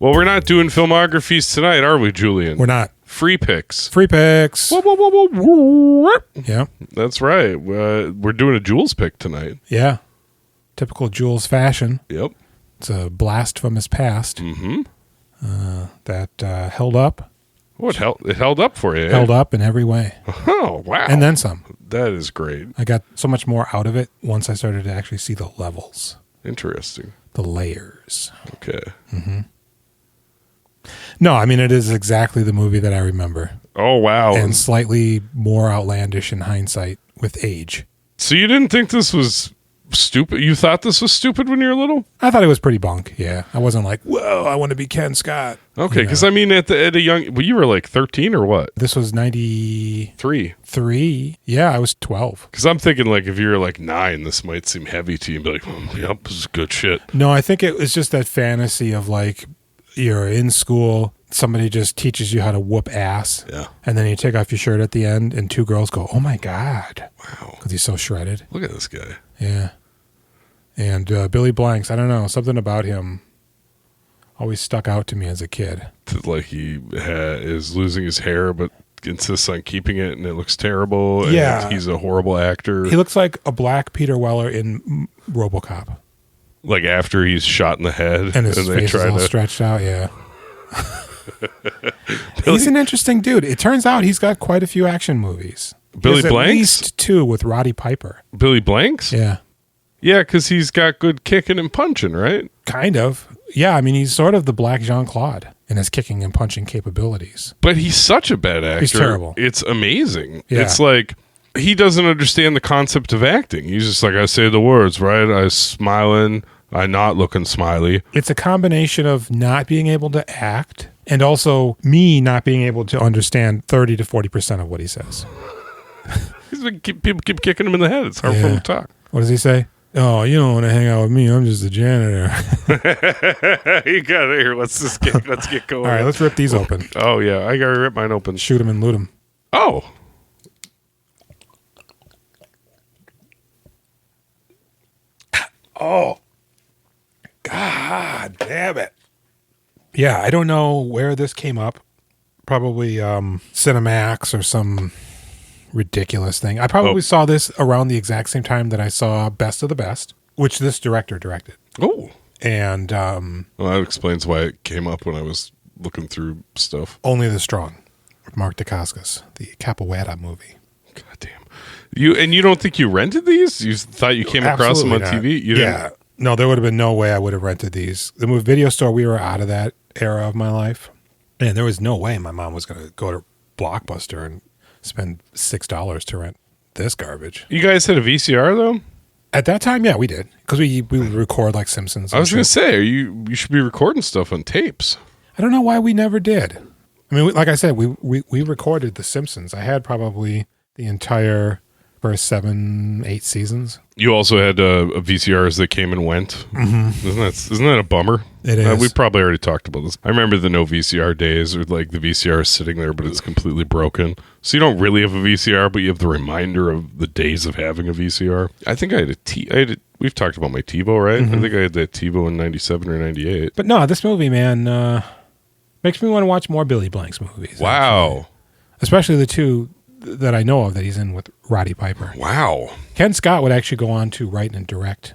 Well, we're not doing filmographies tonight, are we, Julian? We're not. Free picks. Free picks. Yeah. That's right. We're doing a Jules pick tonight. Yeah. Typical Jules fashion. Yep. It's a blast from his past. Mm-hmm. That held up. Oh, it held up for you. Held up in every way. Oh, wow. And then some. That is great. I got so much more out of it once I started to actually see the levels. Interesting. The layers. Okay. Mm-hmm. No, I mean, it is exactly the movie that I remember. Oh, wow. And slightly more outlandish in hindsight with age. So you didn't think this was stupid? You thought this was stupid when you were little? I thought it was pretty bunk, yeah. I wasn't like, whoa, I want to be Kenn Scott. Okay, because I mean, at a young... Well, you were like 13 or what? This was 93. 3. Yeah, I was 12. Because I'm thinking, like, if you're like 9, this might seem heavy to you. And be like, yep, this is good shit. No, I think it was just that fantasy of like, you're in school, somebody just teaches you how to whoop ass. Yeah. And then you take off your shirt at the end, and 2 girls go, oh my God. Wow. Because he's so shredded. Look at this guy. Yeah. And Billy Blanks, I don't know, something about him always stuck out to me as a kid. Like he is losing his hair, but insists on keeping it, and it looks terrible. Yeah. And he's a horrible actor. He looks like a black Peter Weller in RoboCop. Like after he's shot in the head. And his face is all stretched out, yeah. He's an interesting dude. It turns out he's got quite a few action movies. Billy Blanks? At least 2 with Roddy Piper. Billy Blanks? Yeah. Yeah, because he's got good kicking and punching, right? Kind of. Yeah, I mean, he's sort of the black Jean-Claude in his kicking and punching capabilities. But he's such a bad actor. He's terrible. It's amazing. Yeah. It's like he doesn't understand the concept of acting. He's just like, I say the words, right? I smiling, I not looking smiley. It's a combination of not being able to act and also me not being able to understand 30 to 40% of what he says. He's like, people keep kicking him in the head. It's hard for him to talk. What does he say? Oh, you don't want to hang out with me. I'm just a janitor. You got it here. Let's get going. All right, let's rip these open. Oh, yeah. I got to rip mine open. Shoot them and loot them. Oh. Oh. God damn it. Yeah, I don't know where this came up. Probably Cinemax or some ridiculous thing. I probably saw this around the exact same time that I saw Best of the Best, which this director directed. Oh. And well, that explains why it came up when I was looking through stuff. Only the Strong, Mark Dacascos, the Capoeira movie. God damn. You don't think you rented these? You thought you came across them on TV? You didn't? Yeah. No, there would have been no way I would have rented these. The movie video store, we were out of that era of my life. And there was no way my mom was going to go to Blockbuster and spend $6 to rent this garbage. You guys had a VCR though? At that time, yeah, we did. Because we would record like Simpsons. I was going to say, you should be recording stuff on tapes. I don't know why we never did. I mean, like I said, we recorded The Simpsons. I had probably the entire first 7, 8 seasons. You also had VCRs that came and went. Mm-hmm. Isn't that a bummer? It is. We probably already talked about this. I remember the no VCR days, or like the VCR is sitting there, but it's completely broken. So you don't really have a VCR, but you have the reminder of the days of having a VCR. I think I had we've talked about my TiVo, right? Mm-hmm. I think I had that TiVo in 97 or 98. But no, this movie, man, makes me want to watch more Billy Blanks movies. Wow. Actually. Especially the 2 that I know of that he's in with Roddy Piper. Wow. Kenn Scott would actually go on to write and direct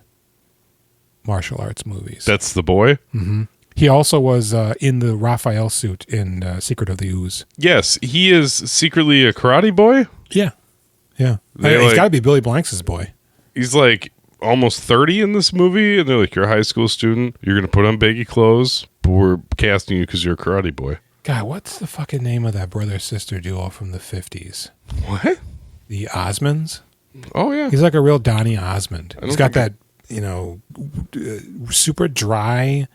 martial arts movies. That's the boy? Mm-hmm. He also was in the Raphael suit in Secret of the Ooze. Yes, he is secretly a karate boy? Yeah. Yeah. He's got to be Billy Blanks' boy. He's like almost 30 in this movie, and they're like, you're a high school student, you're going to put on baggy clothes, but we're casting you because you're a karate boy. God, what's the fucking name of that brother-sister duo from the 50s? What? The Osmonds? Oh, yeah. He's like a real Donny Osmond. He's got that, super dry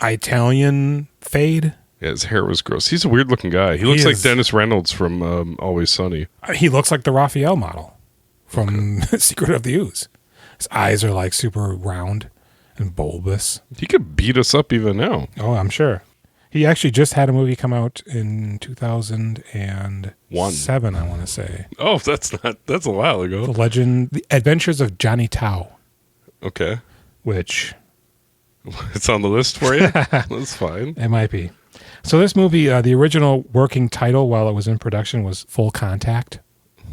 Italian fade. Yeah, his hair was gross. He's a weird-looking guy. He looks like Dennis Reynolds from Always Sunny. He looks like the Raphael model from Secret of the Ooze. His eyes are like super round and bulbous. He could beat us up even now. Oh, I'm sure. He actually just had a movie come out in 2007, I want to say. Oh, that's a while ago. The Adventures of Johnny Tao. Okay. Which It's on the list for you? That's fine. It might be. So this movie, the original working title while it was in production was Full Contact.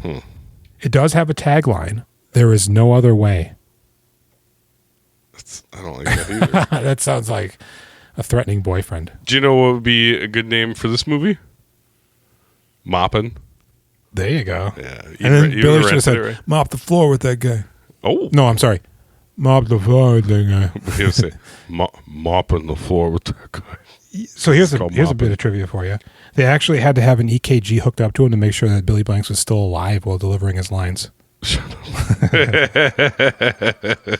It does have a tagline. There is no other way. I don't like that either. That sounds like a threatening boyfriend. Do you know what would be a good name for this movie? Moppin'. There you go. Yeah. And then Billy should have said, right? mop the floor with that guy. Oh. No, I'm sorry. Mop the floor with that guy. He would say, mopping the floor with that guy. So here's a bit of trivia for you. They actually had to have an EKG hooked up to him to make sure that Billy Blanks was still alive while delivering his lines. Shut up.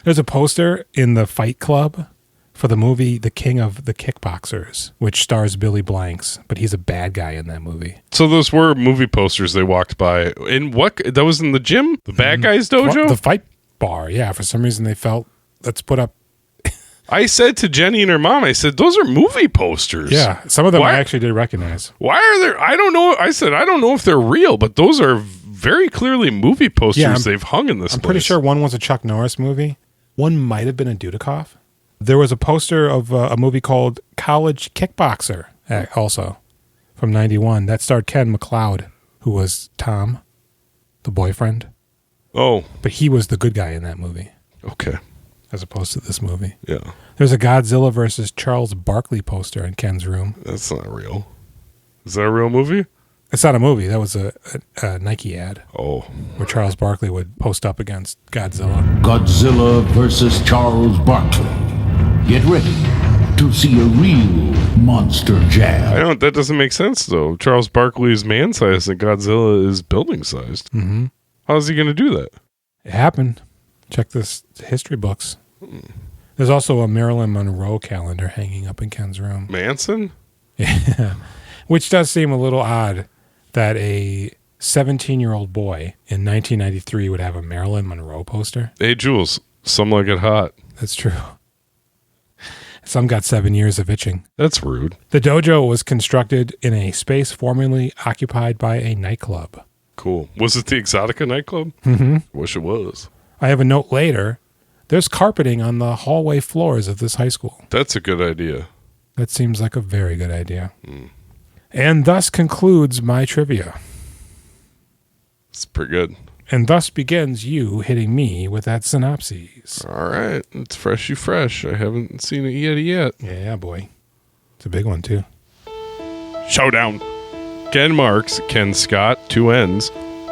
There's a poster in the Fight Club for the movie The King of the Kickboxers, which stars Billy Blanks, but he's a bad guy in that movie. So those were movie posters they walked by. In what? That was in the gym? The bad guys dojo? The Fight Bar, yeah. For some reason they felt, let's put up. I said to Jenny and her mom, I said, those are movie posters. Yeah, some of them I actually did recognize. Why are there? I don't know. I said, I don't know if they're real, but those are very clearly movie posters they've hung in this place. I'm pretty sure one was a Chuck Norris movie. One might have been a Dudikoff. There was a poster of a movie called College Kickboxer, also, from 91. That starred Ken McLoed, who was Tom, the boyfriend. Oh. But he was the good guy in that movie. Okay. As opposed to this movie. Yeah. There's a Godzilla versus Charles Barkley poster in Ken's room. That's not real. Is that a real movie? It's not a movie. That was a Nike ad. Oh. Where Charles Barkley would post up against Godzilla. Godzilla versus Charles Barkley. Get ready to see a real monster jab. That doesn't make sense, though. Charles Barkley is man-sized and Godzilla is building-sized. Mm-hmm. How's he going to do that? It happened. Check this history books. There's also a Marilyn Monroe calendar hanging up in Ken's room. Manson? Yeah. Which does seem a little odd that a 17-year-old boy in 1993 would have a Marilyn Monroe poster. Hey, Jules, some like it hot. That's true. Some got 7 years of itching. That's rude. The dojo was constructed in a space formerly occupied by a nightclub. Cool. Was it the Exotica nightclub? Mm-hmm. Wish it was. I have a note later. There's carpeting on the hallway floors of this high school. That's a good idea. That seems like a very good idea. And thus concludes my trivia. It's pretty good. And thus begins you hitting me with that synopsis. All right. It's freshy fresh. I haven't seen it yet. Yeah, boy. It's a big one, too. Showdown. Ken Marx, Kenn Scott, 2 N's,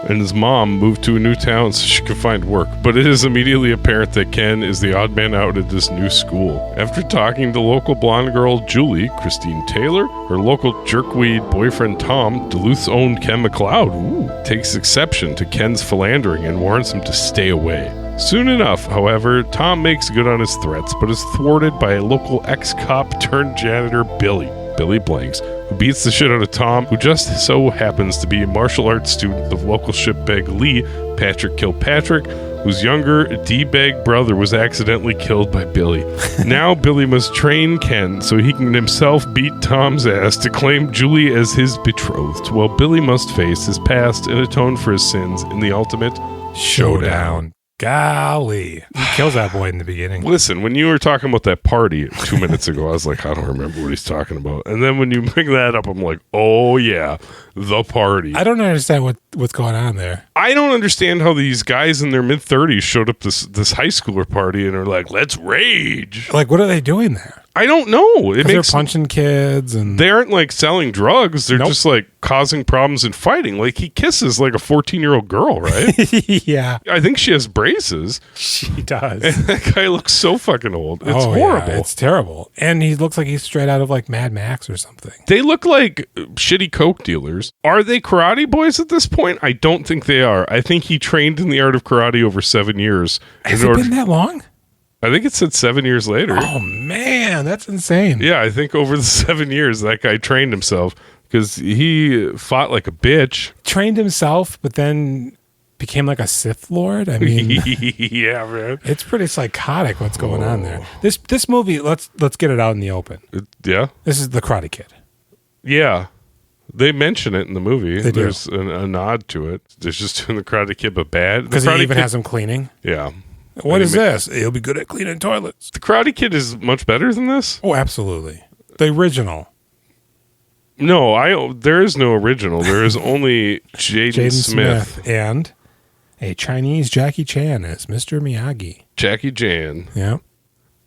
and his mom moved to a new town so she could find work. But it is immediately apparent that Ken is the odd man out at this new school. After talking to local blonde girl Julie, Christine Taylor, her local jerkweed boyfriend Tom, Duluth's own Ken McLoed, takes exception to Ken's philandering and warns him to stay away. Soon enough, however, Tom makes good on his threats, but is thwarted by a local ex-cop turned janitor Billy Blanks, who beats the shit out of Tom, who just so happens to be a martial arts student of local shitbag Lee, Patrick Kilpatrick, whose younger D-bag brother was accidentally killed by Billy. Now Billy must train Ken so he can himself beat Tom's ass to claim Julie as his betrothed, while Billy must face his past and atone for his sins in the ultimate showdown. Golly. He kills that boy in the beginning. Listen, when you were talking about that party 2 minutes ago, I was like, I don't remember what he's talking about. And then when you bring that up, I'm like, oh yeah, the party. I don't understand what's going on there. I don't understand how these guys in their mid-30s showed up this high schooler party and are like, let's rage. Like, what are they doing there? I don't know. They're punching kids and they aren't like selling drugs. They're just like causing problems and fighting. Like he kisses like a 14-year-old girl, right? Yeah. I think she has braces. She does. And that guy looks so fucking old. It's horrible. Yeah, it's terrible. And he looks like he's straight out of like Mad Max or something. They look like shitty coke dealers. Are they karate boys at this point? I don't think they are. I think he trained in the art of karate over 7 years. Has it been that long? I think it said 7 years later. Oh, man. That's insane. Yeah, I think over the 7 years, that guy trained himself because he fought like a bitch. Trained himself, but then became like a Sith Lord? I mean... Yeah, man. It's pretty psychotic what's going on there. This movie, let's get it out in the open. Yeah? This is The Karate Kid. Yeah. They mention it in the movie. They do. There's a nod to it. There's just doing The Karate Kid, but bad. Because he even has him cleaning? Yeah. What is this? He'll be good at cleaning toilets. The Karate Kid is much better than this? Oh, absolutely. The original. No, there is no original. There is only Jaden Smith. And a Chinese Jackie Chan as Mr. Miyagi. Jackie Chan. Yeah.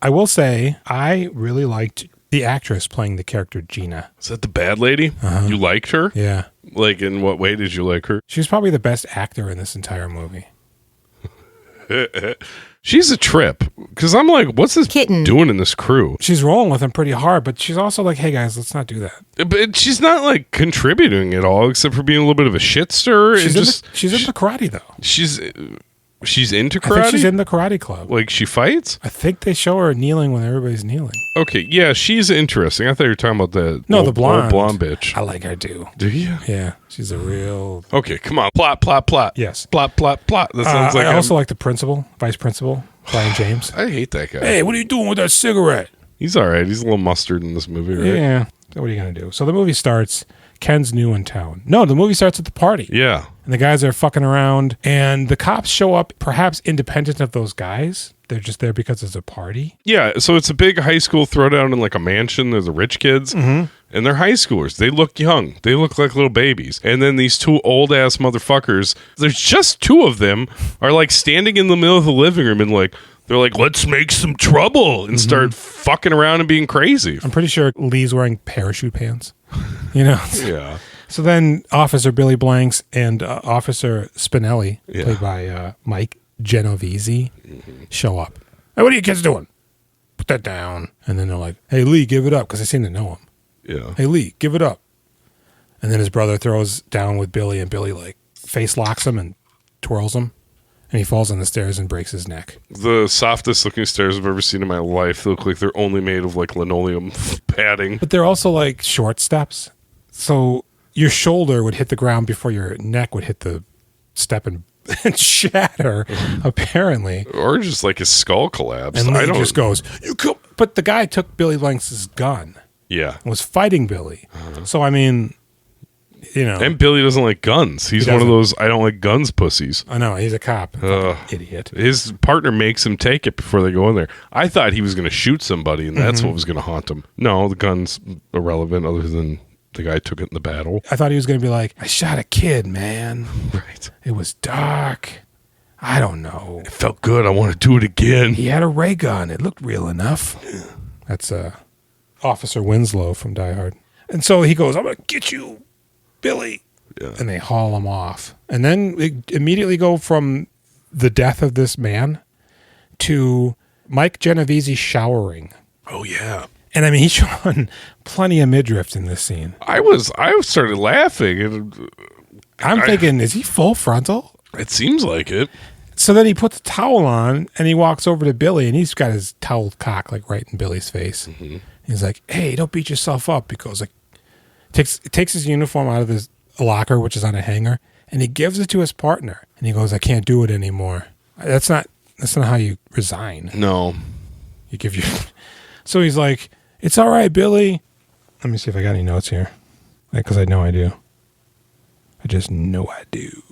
I will say, I really liked the actress playing the character Gina. Is that the bad lady? Uh-huh. You liked her? Yeah. Like, in what way did you like her? She was probably the best actor in this entire movie. She's a trip. Because I'm like, what's this kitten doing in this crew? She's rolling with him pretty hard, but she's also like, hey guys, let's not do that. But she's not like contributing at all, except for being a little bit of a shit stirrer. She's in the karate, though. She's into karate? I think she's in the karate club. Like, she fights? I think they show her kneeling when everybody's kneeling. Okay, yeah, she's interesting. I thought you were talking about the the blonde. old blonde bitch. I like her, too. Do you? Yeah, she's a real... Okay, come on. Plot. Yes. Plot. That sounds like I also like the principal, vice principal, Brian James. I hate that guy. Hey, what are you doing with that cigarette? He's all right. He's a little mustard in this movie, right? Yeah. So what are you going to do? So the movie starts... Ken's new in town. No, the movie starts at the party. Yeah. And the guys are fucking around, and the cops show up, perhaps independent of those guys. They're just there because it's a party. Yeah, so it's a big high school throwdown in like a mansion. There's the rich kids, and they're high schoolers. They look young. They look like little babies. And then these two old-ass motherfuckers, there's just two of them, are like standing in the middle of the living room and like, they're like, let's make some trouble and start fucking around and being crazy. I'm pretty sure Lee's wearing parachute pants. You know? Yeah. So then Officer Billy Blanks and Officer Spinelli, played by Mike Genovese, show up. Hey, what are you kids doing? Put that down. And then they're like, hey, Lee, give it up, because they seem to know him. Yeah. Hey, Lee, give it up. And then his brother throws down with Billy, and Billy like face locks him and twirls him. And he falls on the stairs and breaks his neck. The softest looking stairs I've ever seen in my life. They look like they're only made of like linoleum padding. But they're also like short steps. So your shoulder would hit the ground before your neck would hit the step and shatter, apparently. Or just like his skull collapsed. And Lee just goes, you come. But the guy took Billy Blanks' gun. Yeah. And was fighting Billy. So, I mean... You know, and Billy doesn't like guns. He's one of those I don't like guns pussies. I know, he's a cop. Idiot. His partner makes him take it before they go in there. I thought he was going to shoot somebody, and that's what was going to haunt him. No, the gun's irrelevant other than the guy took it in the battle. I thought he was going to be like, I shot a kid, man. Right. It was dark. I don't know. It felt good. I want to do it again. He had a ray gun. It looked real enough. That's Officer Winslow from Die Hard. And so he goes, I'm going to get you, Billy. Yeah. And they haul him off. And then they immediately go from the death of this man to Mike Genovese showering. Oh, yeah. And I mean, he's showing plenty of midriff in this scene. I started laughing. And I'm thinking, is he full frontal? It seems like it. So then he puts a towel on and he walks over to Billy and he's got his towel cocked like right in Billy's face. Mm-hmm. He's like, hey, don't beat yourself up. Because like takes his uniform out of his locker, which is on a hanger, and he gives it to his partner. And he goes, I can't do it anymore. That's not how you resign. No. You give your... So he's like, it's all right, Billy. Let me see if I got any notes here. Because I know I do. I just know I do.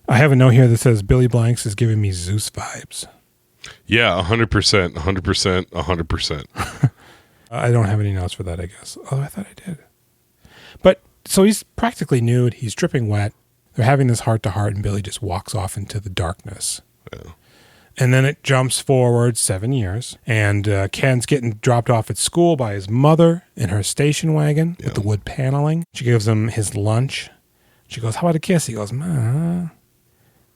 I have a note here that says Billy Blanks is giving me Zeus vibes. Yeah, 100%, 100%, 100%. I don't have any notes for that, I guess. Oh, I thought I did. But, so he's practically nude. He's dripping wet. They're having this heart-to-heart, and Billy just walks off into the darkness. Yeah. And then it jumps forward 7 years, and Ken's getting dropped off at school by his mother in her station wagon with the wood paneling. She gives him his lunch. She goes, how about a kiss? He goes, Ma.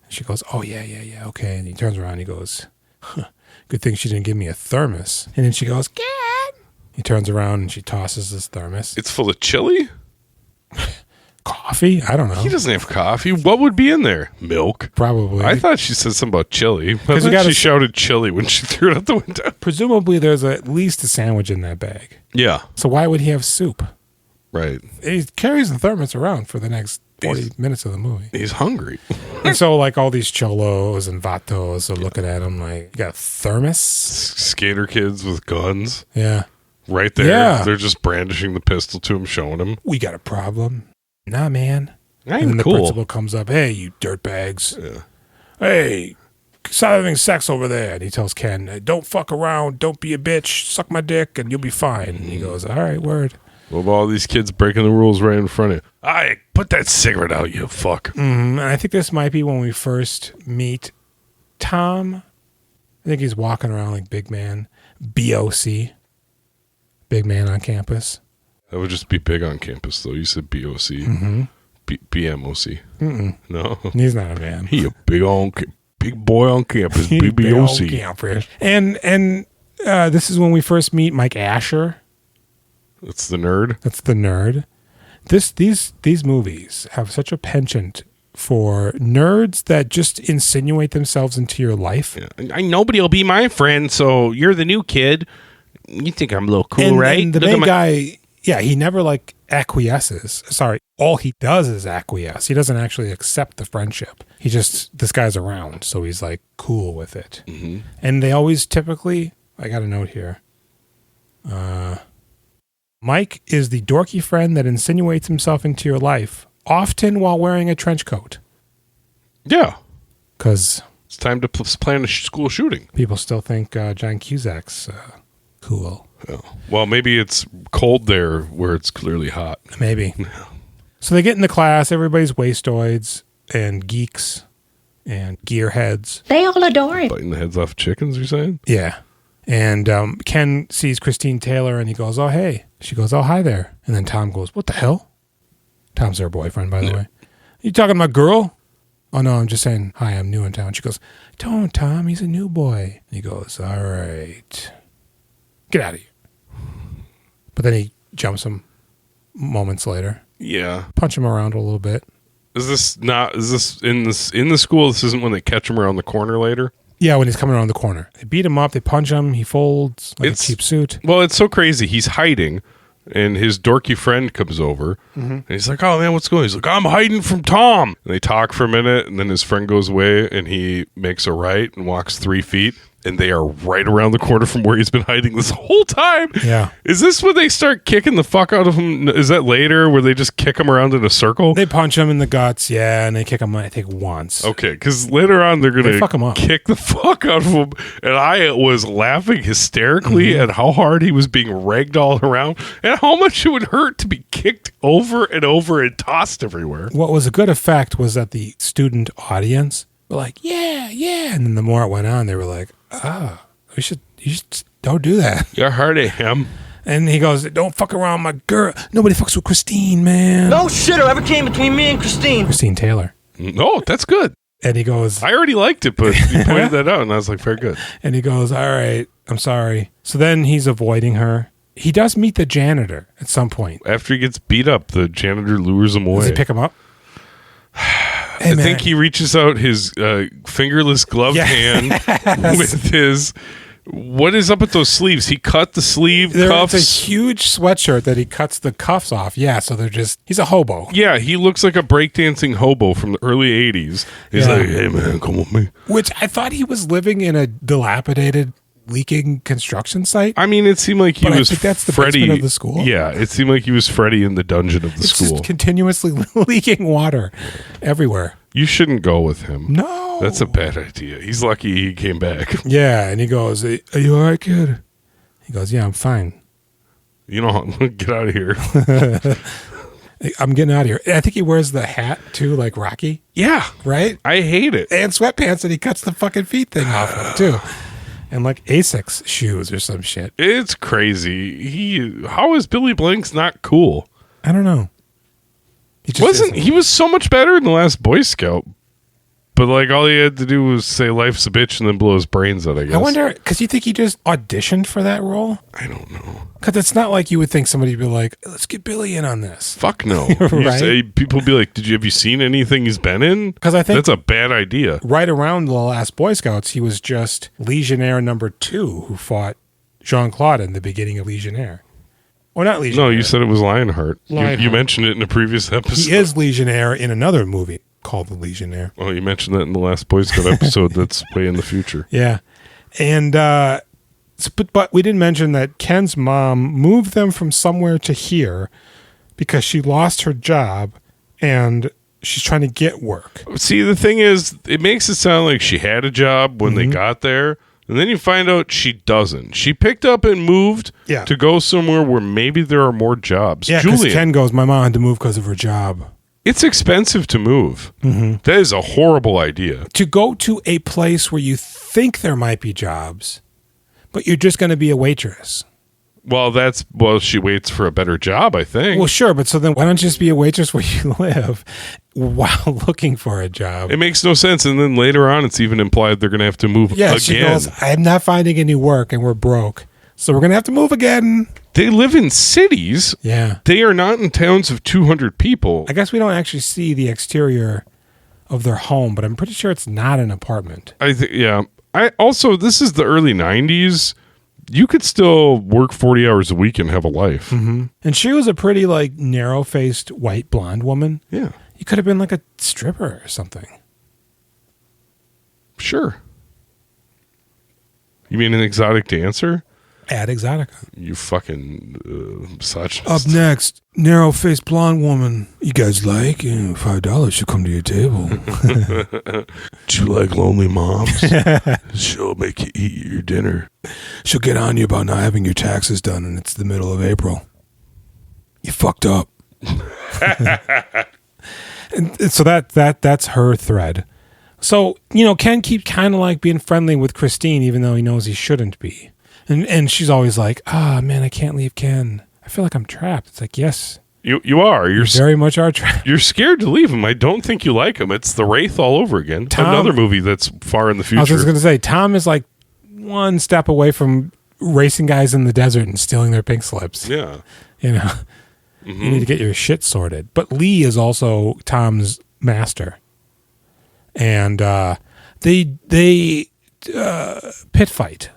She goes, oh, yeah, okay. And he turns around and he goes, good thing she didn't give me a thermos. And then she goes, Ken. He turns around and she tosses his thermos. It's full of chili? Coffee? I don't know. He doesn't have coffee. What would be in there? Milk? Probably. I thought she said something about chili. But then she shouted chili when she threw it out the window. Presumably there's at least a sandwich in that bag. Yeah. So why would he have soup? Right. He carries the thermos around for the next 40 minutes of the movie. He's hungry. And so like all these cholos and vatos are looking at him like, you got a thermos? Skater kids with guns. Yeah. Right there. Yeah. They're just brandishing the pistol to him, showing him. We got a problem. Nah, man. And then the principal comes up. Hey, you dirtbags. Yeah. Hey, stop having sex over there. And he tells Ken, don't fuck around, don't be a bitch, suck my dick, and you'll be fine. And he goes, all right, word. Well, all these kids breaking the rules right in front of you. I put that cigarette out, you fuck. And I think this might be when we first meet Tom. I think he's walking around like big man, BOC, big man on campus. That would just be big on campus, though. You said BOC. BMOC. No. He's not a man. He a big boy on campus, BBOC. And this is when we first meet Mike Asher. That's the nerd. That's the nerd. These movies have such a penchant for nerds that just insinuate themselves into your life. Yeah. Nobody will be my friend, so you're the new kid. You think I'm a little cool, right? And the main guy, he never like acquiesces. Sorry, all he does is acquiesce. He doesn't actually accept the friendship. He just, this guy's around, so he's like cool with it. And they always typically, I got a note here. Mike is the dorky friend that insinuates himself into your life, often while wearing a trench coat. Yeah. Because it's time to plan a school shooting. People still think John Cusack's cool. Oh. Well, maybe it's cold there where it's clearly hot. Maybe. So they get into class. Everybody's wastoids and geeks and gearheads. They all adore him. Biting the heads off chickens, you're saying? Yeah. And Ken sees Christine Taylor and he goes, oh, hey. She goes, oh, hi there. And then Tom goes, what the hell? Tom's her boyfriend, by the way. You talking about girl? Oh, no, I'm just saying, hi, I'm new in town. She goes, don't, Tom, he's a new boy. And he goes, all right. Get out of here. But then he jumps him moments later. Yeah. Punch him around a little bit. Is this in the school? This isn't when they catch him around the corner later? Yeah, when he's coming around the corner. They beat him up, they punch him, he folds like a cheap suit. Well, it's so crazy. He's hiding, and his dorky friend comes over, and he's like, oh, man, what's going on? He's like, I'm hiding from Tom. And they talk for a minute, and then his friend goes away, and he makes a right and walks 3 feet, and they are right around the corner from where he's been hiding this whole time. Yeah. Is this when they start kicking the fuck out of him? Is that later where they just kick him around in a circle? They punch him in the guts, yeah, and they kick him, I think, once. Okay, because later on they're going to kick the fuck out of him. And I was laughing hysterically at how hard he was being ragged all around and how much it would hurt to be kicked over and over and tossed everywhere. What was a good effect was that the student audience were like, yeah. And then the more it went on, they were like, you should don't do that. You're hard at him. And he goes, don't fuck around my girl. Nobody fucks with Christine, man. No shitter ever came between me and Christine. Christine Taylor. Oh, that's good. And he goes, I already liked it, but you pointed that out, and I was like, very good. And he goes, all right, I'm sorry. So then he's avoiding her. He does meet the janitor at some point. After he gets beat up, the janitor lures him away. Does he pick him up? I think he reaches out his fingerless gloved hand with his... What is up with those sleeves? He cut the sleeve cuffs. It's a huge sweatshirt that he cuts the cuffs off. Yeah, so they're just... He's a hobo. Yeah, he looks like a breakdancing hobo from the early 80s. He's like, hey, man, come with me. Which I thought he was living in a dilapidated, leaking construction site. I mean, it seemed like he was that's the Freddy basement of the school. Yeah, it seemed like he was Freddy in the dungeon of the school. Just continuously leaking water everywhere. You shouldn't go with him. No. That's a bad idea. He's lucky he came back. Yeah, and he goes, are you all right, kid? He goes, yeah, I'm fine. You know, get out of here. I'm getting out of here. I think he wears the hat, too, like Rocky. Yeah. Right? I hate it. And sweatpants, and he cuts the fucking feet thing off of it, too. And like Asics shoes or some shit. It's crazy. How is Billy Blanks not cool? I don't know. He was so much better in the last Boy Scout. But like all he had to do was say life's a bitch and then blow his brains out, I guess. I wonder, because you think he just auditioned for that role? I don't know. Because it's not like you would think somebody would be like, let's get Billy in on this. Fuck no. Right? People would be like, have you seen anything he's been in? Because I think that's a bad idea. Right around the last Boy Scouts, he was just Legionnaire number 2 who fought Jean-Claude in the beginning of Legionnaire. Or not Legionnaire. No, you said it was Lionheart. You mentioned it in a previous episode. He is Legionnaire in another movie called The Legionnaire. Oh, you mentioned that in the last Boy Scout episode that's way in the future. Yeah. And, but we didn't mention that Ken's mom moved them from somewhere to here because she lost her job and she's trying to get work. See, the thing is, it makes it sound like she had a job when they got there, and then you find out she doesn't. She picked up and moved to go somewhere where maybe there are more jobs. Yeah, because Ken goes, my mom had to move because of her job. It's expensive to move. That is a horrible idea. To go to a place where you think there might be jobs, but you're just going to be a waitress. Well, she waits for a better job, I think. Well, sure, but so then why don't you just be a waitress where you live while looking for a job? It makes no sense. And then later on, it's even implied they're going to have to move again. She goes, I'm not finding any work and we're broke. So we're going to have to move again. They live in cities. Yeah. They are not in towns of 200 people. I guess we don't actually see the exterior of their home, but I'm pretty sure it's not an apartment. Yeah. This is the early 90s. You could still work 40 hours a week and have a life. Mm-hmm. And she was a pretty, like, narrow-faced, white, blonde woman. Yeah. You could have been, like, a stripper or something. Sure. You mean an exotic dancer? Ad Exotica. You fucking misogynist. Up next, narrow-faced blonde woman. You guys like? $5 should come to your table. Do you like lonely moms? She'll make you eat your dinner. She'll get on you about not having your taxes done, and it's the middle of April. You fucked up. and so that's her thread. So, Ken keeps kind of like being friendly with Christine, even though he knows he shouldn't be. And she's always like, man, I can't leave Ken. I feel like I'm trapped. It's like, yes. You are. You're very much are trapped. You're scared to leave him. I don't think you like him. It's The Wraith all over again. Another movie that's far in the future. I was just going to say, Tom is like one step away from racing guys in the desert and stealing their pink slips. Yeah. You need to get your shit sorted. But Lee is also Tom's master. And they pit fight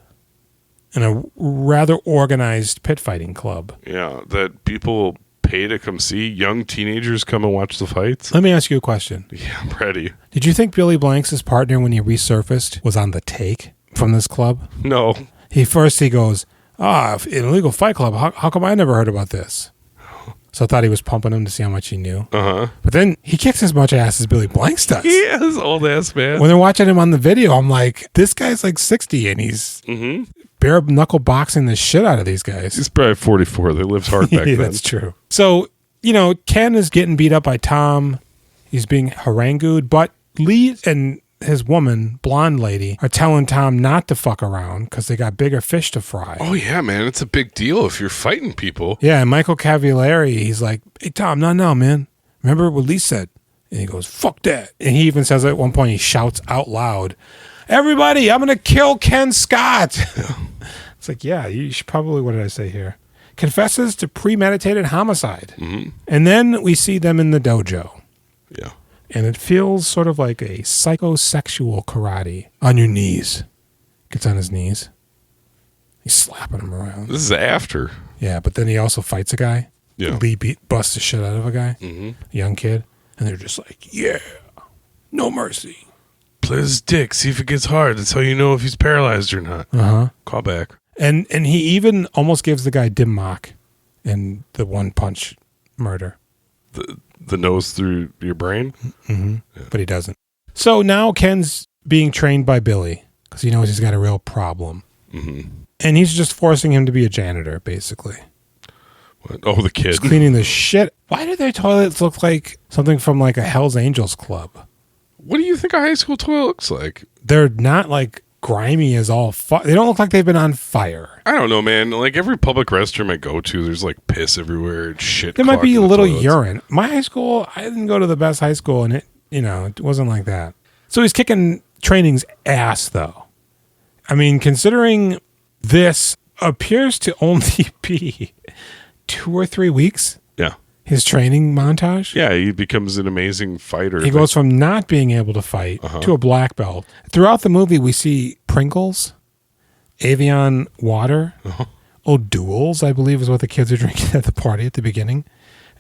in a rather organized pit fighting club. Yeah, that people pay to come see. Young teenagers come and watch the fights. Let me ask you a question. Yeah, I'm ready. Did you think Billy Blanks' partner, when he resurfaced, was on the take from this club? No. He goes, an illegal fight club. How come I never heard about this? So I thought he was pumping him to see how much he knew. Uh-huh. But then he kicks as much ass as Billy Blanks does. Yeah, this old ass man. When they're watching him on the video, I'm like, this guy's like 60 and he's bare knuckle boxing the shit out of these guys. He's probably 44. They lived hard back then. That's true. So, Ken is getting beat up by Tom. He's being harangued, but Lee and his woman, blonde lady, are telling Tom not to fuck around because they got bigger fish to fry. Oh, yeah, man. It's a big deal if you're fighting people. Yeah, and Michael Cavelieri, he's like, hey, Tom, no, man. Remember what Lee said? And he goes, fuck that. And he even says at one point, he shouts out loud, everybody, I'm going to kill Kenn Scott. Yeah. It's like, yeah, you should probably, what did I say here? Confesses to premeditated homicide. Mm-hmm. And then we see them in the dojo. Yeah. And it feels sort of like a psychosexual karate. On your knees. Gets on his knees. He's slapping him around. This is after. Yeah, but then he also fights a guy. Yeah. Lee busts the shit out of a guy. Mm-hmm. A young kid. And they're just like, yeah, no mercy. Play his dick. See if it gets hard. That's how you know if he's paralyzed or not. Uh-huh. Call back. And he even almost gives the guy dim mock in the one punch murder. The nose through your brain? Mm-hmm. Yeah. But he doesn't. So now Ken's being trained by Billy because he knows he's got a real problem. Mm-hmm. And he's just forcing him to be a janitor, basically. What? Oh, the kid. He's cleaning the shit. Why do their toilets look like something from like a Hell's Angels club? What do you think a high school toilet looks like? They're not like grimy as all they don't look like they've been on fire. I don't know, man. Like every public restroom I go to, there's like piss everywhere and shit. There might be a little urine. My high school, I didn't go to the best high school, and it wasn't like that. So he's kicking training's ass, though. I mean, considering this appears to only be 2 or 3 weeks. Yeah. His training montage. Yeah, he becomes an amazing fighter. He goes from not being able to fight to a black belt. Throughout the movie, we see Pringles, Evian water, O'Doul's, I believe is what the kids are drinking at the party at the beginning.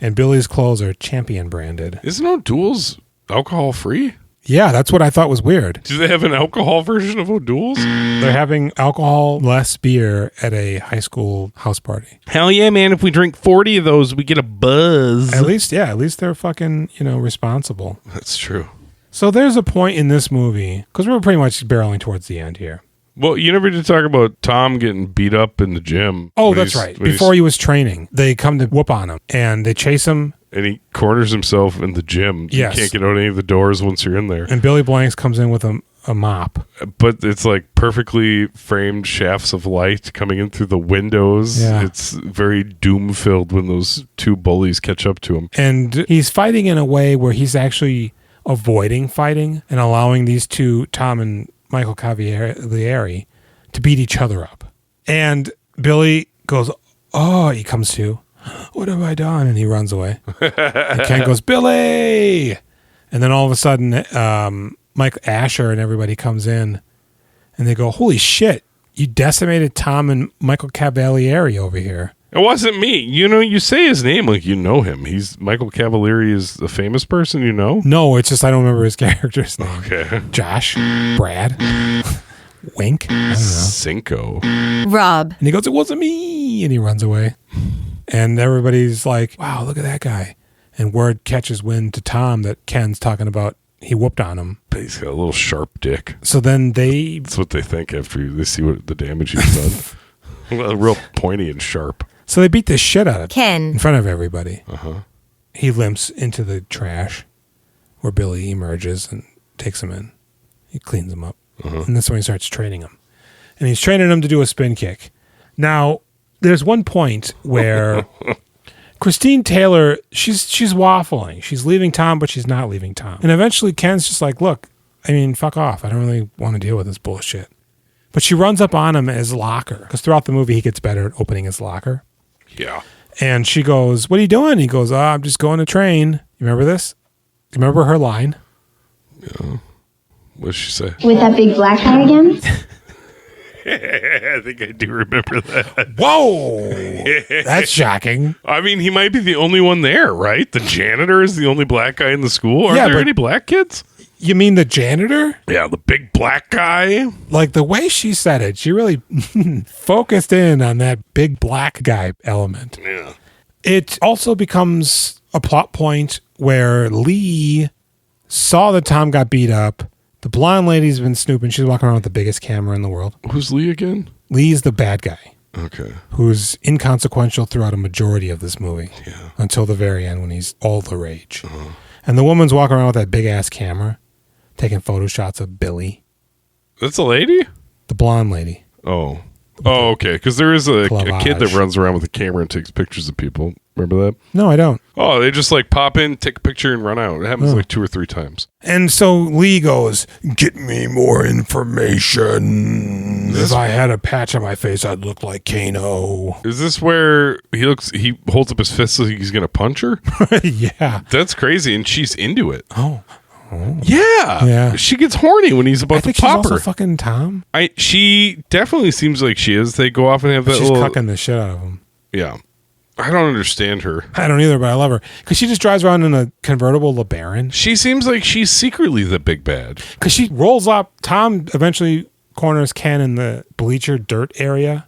And Billy's clothes are Champion branded. Isn't O'Doul's alcohol free? Yeah, that's what I thought was weird. Do they have an alcohol version of O'Doul's? They're having alcohol, less beer at a high school house party. Hell yeah, man. If we drink 40 of those, we get a buzz. At least they're fucking, responsible. That's true. So there's a point in this movie, because we're pretty much barreling towards the end here. Well, you never did talk about Tom getting beat up in the gym. Oh, that's right. Before he was training, they come to whoop on him, and they chase him. And he corners himself in the gym. Yes. You can't get out any of the doors once you're in there. And Billy Blanks comes in with a mop. But it's like perfectly framed shafts of light coming in through the windows. Yeah. It's very doom-filled when those two bullies catch up to him. And he's fighting in a way where he's actually avoiding fighting and allowing these two, Tom and Michael Cavelieri, to beat each other up. And Billy goes, oh, he comes to, what have I done? And he runs away. And Ken goes, Billy! And then all of a sudden, Mike Asher and everybody comes in, and they go, holy shit, you decimated Tom and Michael Cavelieri over here. It wasn't me. You say his name like you know him. He's Michael Cavelieri is a famous person, you know? No, it's just I don't remember his character's name. Okay. Josh? Brad? Wink? I don't know. Cinco. Rob. And he goes, it wasn't me. And he runs away. And everybody's like, wow, look at that guy. And word catches wind to Tom that Ken's talking about he whooped on him. But he's got a little sharp dick. So then That's what they think after they see what the damage he's done. Real pointy and sharp. So they beat the shit out of Ken. in front of everybody. Uh-huh. He limps into the trash where Billy emerges and takes him in. He cleans him up. Uh-huh. And that's when he starts training him. And he's training him to do a spin kick. Now, there's one point where Christine Taylor, she's waffling. She's leaving Tom, but she's not leaving Tom. And eventually Ken's just like, look, fuck off. I don't really want to deal with this bullshit. But she runs up on him at his locker, because throughout the movie he gets better at opening his locker. Yeah. And she goes, what are you doing? He goes, I'm just going to train. You remember this? You remember her line? Yeah. What did she say? With that big black guy again? I think I do remember that. Whoa! That's shocking. I mean, he might be the only one there, right? The janitor is the only black guy in the school. Aren't there any black kids? You mean the janitor? Yeah, the big black guy. Like the way she said it, she really focused in on that big black guy element. Yeah. It also becomes a plot point where Lee saw that Tom got beat up. The blonde lady's been snooping. She's walking around with the biggest camera in the world. Who's Lee again? Lee's the bad guy. Okay. Who's inconsequential throughout a majority of this movie. Yeah. Until the very end when he's all the rage. And the woman's walking around with that big ass camera, taking photo shots of Billy. That's a lady? The blonde lady. Oh. Oh, okay. Because there is a kid that Clavage. runs around with a camera and takes pictures of people. Remember that? No, I don't. Oh, they just like pop in, take a picture, and run out. It happens like 2 or 3 times. And so Lee goes, get me more information. If I had a patch on my face, I'd look like Kano. Is this where he holds up his fist so he's going to punch her? Yeah. That's crazy, and she's into it. Oh. Yeah. Yeah. She gets horny when he's about I think to she's pop also her. fucking Tom. She definitely seems like she is. They go off and have that She's little... cucking the shit out of him. Yeah. I don't understand her. I don't either, but I love her. Because she just drives around in a convertible LeBaron. She seems like she's secretly the big bad. Because she rolls up. Tom eventually corners Ken in the bleacher dirt area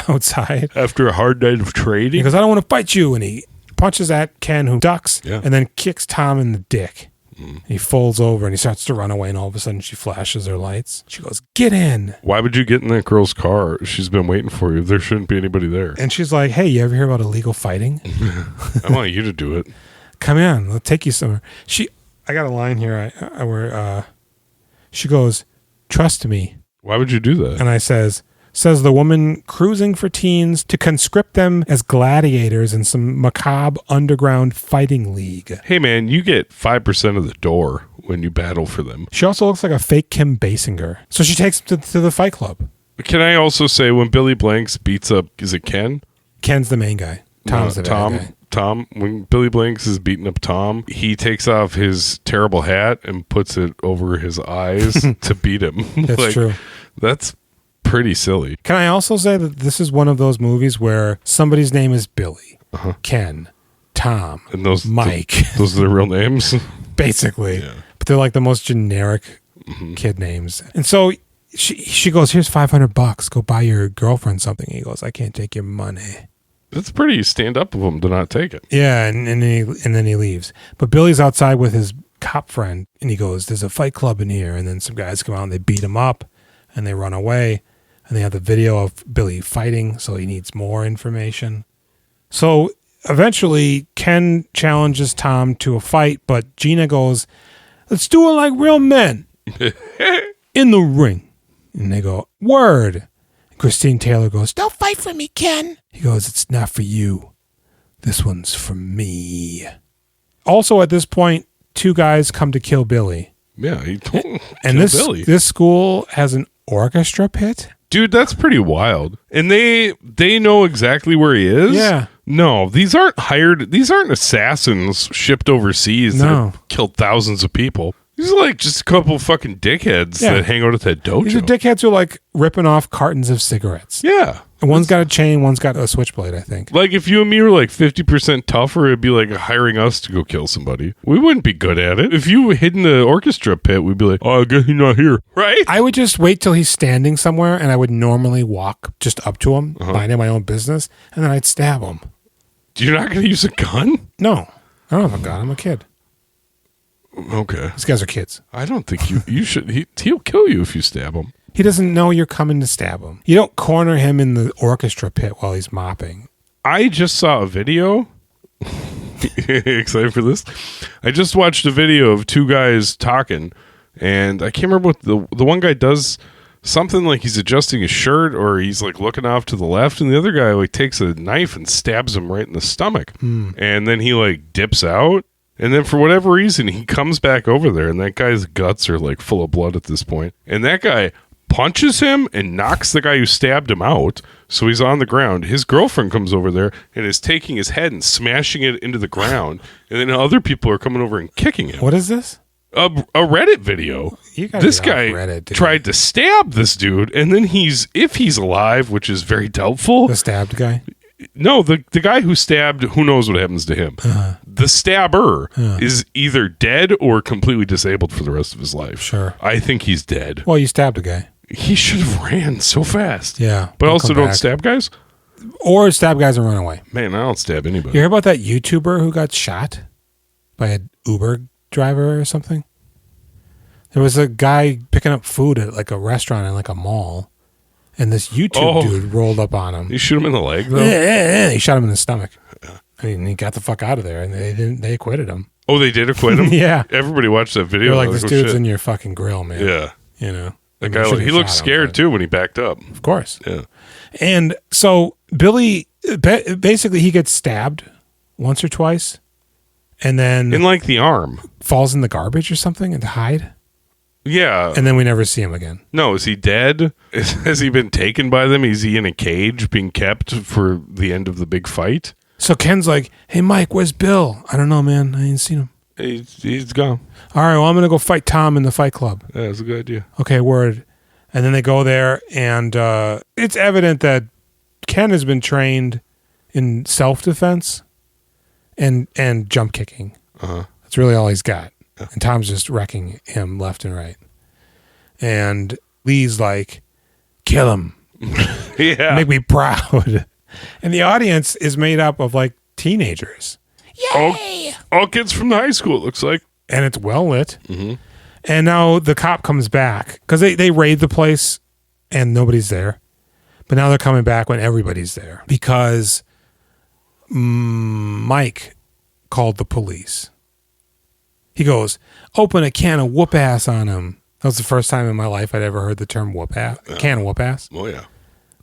outside. After a hard night of trading? He goes, I don't want to fight you. And he punches at Ken, who ducks, Yeah. and then kicks Tom in the dick. And he folds over and he starts to run away, and all of a sudden she flashes her lights. She goes, get in. Why would you get in that girl's car? She's been waiting for you. There shouldn't be anybody there. And she's like, hey, you ever hear about illegal fighting? I want you to do it. Come in. I'll take you somewhere. I got a line here where she goes, trust me. Why would you do that? And I says the woman cruising for teens to conscript them as gladiators in some macabre underground fighting league. Hey, man, you get 5% of the door when you battle for them. She also looks like a fake Kim Basinger. So she takes him to the fight club. Can I also say when Billy Blanks beats up, is it Ken? Ken's the main guy. Tom's the bad guy. Tom, when Billy Blanks is beating up Tom, he takes off his terrible hat and puts it over his eyes to beat him. That's true. That's pretty silly. Can I also say that this is one of those movies where somebody's name is Billy, Ken, Tom, And those Mike. those are their real names. Basically. Yeah. But they're like the most generic kid names. And so she goes, here's $500. Go buy your girlfriend something. He goes, I can't take your money. That's pretty stand up of him to not take it. Yeah, and then he leaves. But Billy's outside with his cop friend, and he goes, there's a fight club in here. And then some guys come out and they beat him up, and they run away. And they have the video of Billy fighting, so he needs more information. So eventually, Ken challenges Tom to a fight, but Gina goes, let's do it like real men. In the ring. And they go, word. Christine Taylor goes, don't fight for me, Ken. He goes, it's not for you. This one's for me. Also at this point, two guys come to kill Billy. Yeah, he told and this school has an orchestra pit. Dude, that's pretty wild. And they know exactly where he is? Yeah. No, these aren't assassins shipped overseas that have killed thousands of people. These are like just a couple fucking dickheads that hang out at that dojo. These are dickheads who are like ripping off cartons of cigarettes. Yeah. And one's got a chain, one's got a switchblade, I think. Like if you and me were like 50% tougher, it'd be like hiring us to go kill somebody. We wouldn't be good at it. If you hid in the orchestra pit, we'd be like, oh, I guess he's not here. Right? I would just wait till he's standing somewhere, and I would normally walk just up to him, minding my own business, and then I'd stab him. You're not going to use a gun? No. I don't have a gun. I'm a kid. Okay. These guys are kids. I don't think you should. He'll kill you if you stab him. He doesn't know you're coming to stab him. You don't corner him in the orchestra pit while he's mopping. I just saw a video. Excited for this? I just watched a video of two guys talking, and I can't remember what the one guy does something like he's adjusting his shirt or he's like looking off to the left, and the other guy like takes a knife and stabs him right in the stomach. And then he like dips out. And then for whatever reason, he comes back over there, and that guy's guts are like full of blood at this point. And that guy punches him and knocks the guy who stabbed him out. So he's on the ground. His girlfriend comes over there and is taking his head and smashing it into the ground. And then other people are coming over and kicking him. What is this? A Reddit video. This guy tried to stab this dude, and then if he's alive, which is very doubtful. The stabbed guy? No, the guy who stabbed, who knows what happens to him. The stabber is either dead or completely disabled for the rest of his life. Sure. I think he's dead. Well, you stabbed a guy. He should have ran so fast. Yeah. But also don't stab guys? Or stab guys and run away. Man, I don't stab anybody. You hear about that YouTuber who got shot by an Uber driver or something? There was a guy picking up food at like a restaurant in like a mall. And this YouTube dude rolled up on him. You shoot him in the leg, though? Yeah. He shot him in the stomach. I mean, he got the fuck out of there, and they acquitted him. Oh, they did acquit him? Yeah. Everybody watched that video. They're like, this dude's in your fucking grill, man. Yeah. You know? The guy, he looked scared, too, when he backed up. Of course. Yeah. And so Billy, basically, he gets stabbed once or twice, and then... in, like, the arm. Falls in the garbage or something and to hide. Yeah. And then we never see him again. No, is he dead? Has he been taken by them? Is he in a cage being kept for the end of the big fight? So Ken's like, hey, Mike, where's Bill? I don't know, man. I ain't seen him. He's gone. All right, well, I'm going to go fight Tom in the fight club. Yeah, that's a good idea. Okay, word. And then they go there, and it's evident that Ken has been trained in self-defense and jump kicking. That's really all he's got. And Tom's just wrecking him left and right. And Lee's like, kill him. Yeah. Make me proud. And the audience is made up of like teenagers. Yay! All kids from the high school, it looks like. And it's well lit. Mm-hmm. And now the cop comes back because they raid the place and nobody's there. But now they're coming back when everybody's there because Mike called the police. He goes, open a can of whoop ass on him. That was the first time in my life I'd ever heard the term whoop ass. Can of whoop ass. Oh, yeah.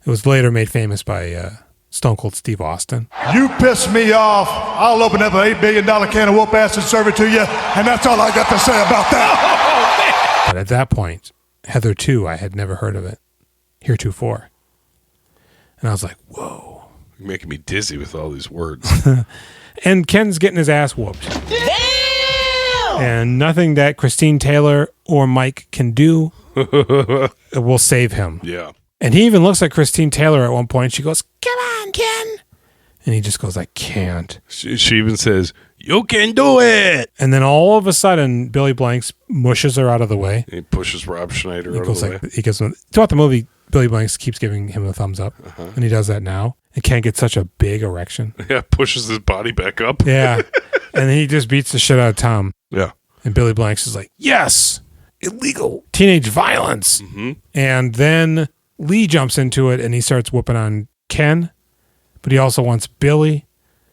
It was later made famous by Stone Cold Steve Austin. You piss me off, I'll open up an $8 billion can of whoop ass and serve it to you, and that's all I got to say about that. But at that point, hitherto, I had never heard of it. Heretofore. And I was like, whoa. You're making me dizzy with all these words. And Ken's getting his ass whooped. And nothing that Christine Taylor or Mike can do will save him. Yeah. And he even looks at Christine Taylor at one point. She goes, come on, Ken. And he just goes, I can't. She even says, You can do it. And then all of a sudden, Billy Blanks mushes her out of the way. He pushes Rob Schneider out of the way. He gives him, throughout the movie, Billy Blanks keeps giving him a thumbs up. And he does that now. And Ken gets such a big erection. Yeah, pushes his body back up. Yeah. And then he just beats the shit out of Tom. Yeah. And Billy Blanks is like, yes, illegal teenage violence. And then Lee jumps into it and he starts whooping on Ken. But he also wants Billy.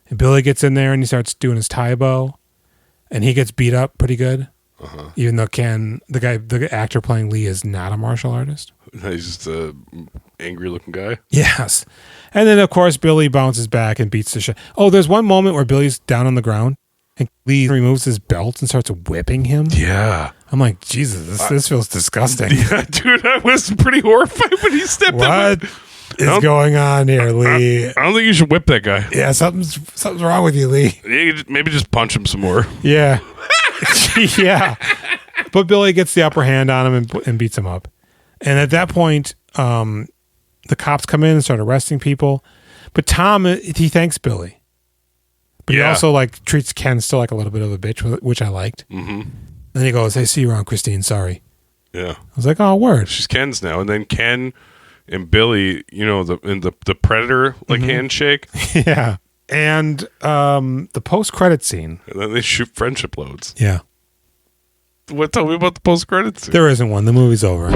And Billy gets in there and he starts doing his tie bow. And he gets beat up pretty good. Even though Ken, the actor playing Lee, is not a martial artist. He's just a angry looking guy. Yes. And then, of course, Billy bounces back and beats the shit. Oh, there's one moment where Billy's down on the ground and Lee removes his belt and starts whipping him. Yeah. I'm like, Jesus, this feels disgusting. Yeah, dude, I was pretty horrified when he stepped up. What is going on here, Lee? I don't think you should whip that guy. Yeah, something's wrong with you, Lee. Maybe just punch him some more. Yeah. Yeah. But Billy gets the upper hand on him and beats him up. And at that point, the cops come in and start arresting people. But Tom, he thanks Billy. But he also like treats Ken still like a little bit of a bitch, which I liked. Then he goes, "Hey, see you around, Christine. Sorry." Yeah. I was like, "Oh, word." She's Ken's now. And then Ken and Billy, you know, the Predator like handshake. Yeah. And the post-credit scene. And then they shoot friendship loads. Yeah. Tell me about the post-credit scene. There isn't one. The movie's over.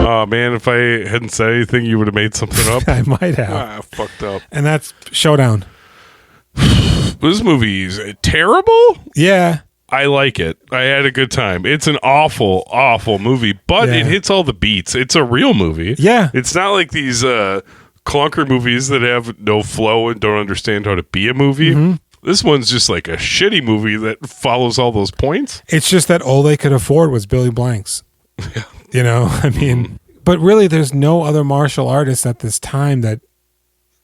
Oh, man, if I hadn't said anything, you would have made something up. I might have. Ah, fucked up. And that's Showdown. This movie's terrible? Yeah. I like it. I had a good time. It's an awful, awful movie, but it hits all the beats. It's a real movie. Yeah. It's not like these clunker movies that have no flow and don't understand how to be a movie. This one's just like a shitty movie that follows all those points. It's just that all they could afford was Billy Blanks. You know, I mean, but really there's no other martial artists at this time that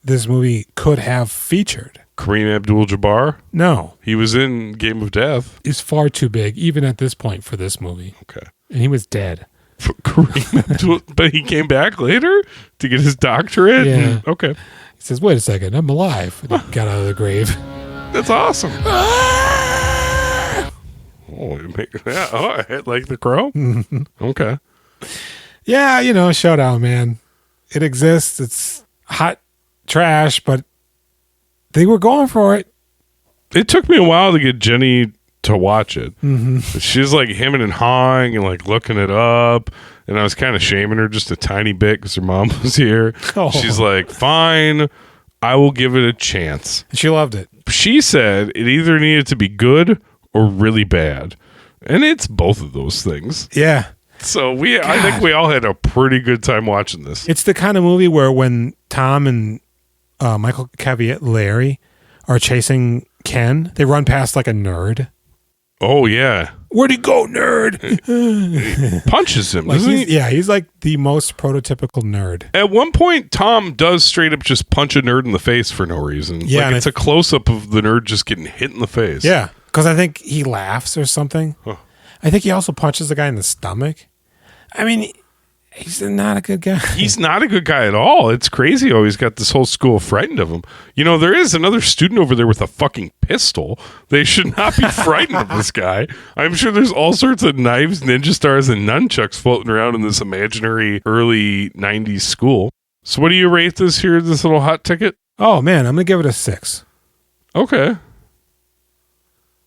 this movie could have featured. Kareem Abdul-Jabbar? No. He was in Game of Death. He's far too big, even at this point, for this movie. Okay. And he was dead. Kareem Abdul, but he came back later to get his doctorate? Yeah. Okay. He says, wait a second, I'm alive. And he got out of the grave. That's awesome. I like the crow? Okay. Yeah, you know, Showdown, man. It exists. It's hot trash, but they were going for it. It took me a while to get Jenny to watch it. She's like hemming and hawing and like looking it up. And I was kind of shaming her just a tiny bit because her mom was here. Oh. She's like, fine, I will give it a chance. And she loved it. She said it either needed to be good or really bad. And it's both of those things. Yeah. So I think we all had a pretty good time watching this. It's the kind of movie where when Tom and Michael Cavelieri are chasing Ken, they run past like a nerd. Oh, yeah. Where'd he go, nerd? He punches him, doesn't he? Yeah, he's like the most prototypical nerd. At one point, Tom does straight up just punch a nerd in the face for no reason. Yeah, like it's a close-up of the nerd just getting hit in the face. Yeah, because I think he laughs or something. Huh. I think he also punches the guy in the stomach. I mean, he's not a good guy. He's not a good guy at all. It's crazy how he's got this whole school frightened of him. You know, there is another student over there with a fucking pistol. They should not be frightened of this guy. I'm sure there's all sorts of knives, ninja stars, and nunchucks floating around in this imaginary early 90s school. So what do you rate this little hot ticket? Oh, man, I'm going to give it a 6. Okay.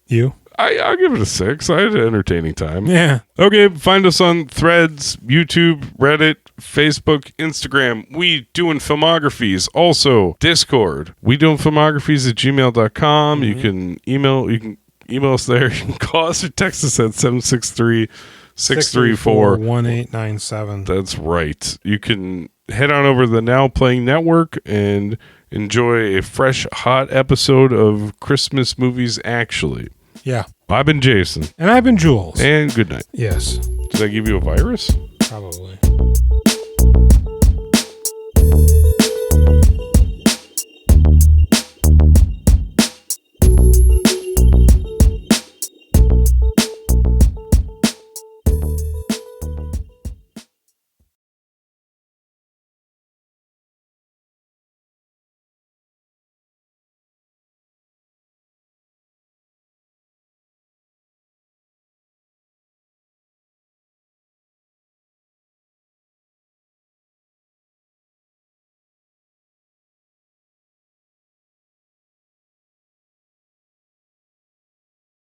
You? I'll give it a 6. I had an entertaining time. Yeah. Okay, find us on Threads, YouTube, Reddit, Facebook, Instagram. We doing filmographies. Also, Discord. We doing filmographies at gmail.com. You can email us there. You can call us or text us at 763-634-1897. That's right. You can head on over to the Now Playing Network and enjoy a fresh, hot episode of Christmas Movies Actually. Yeah. I've been Jason. And I've been Jules. And good night. Yes. Did I give you a virus? Probably.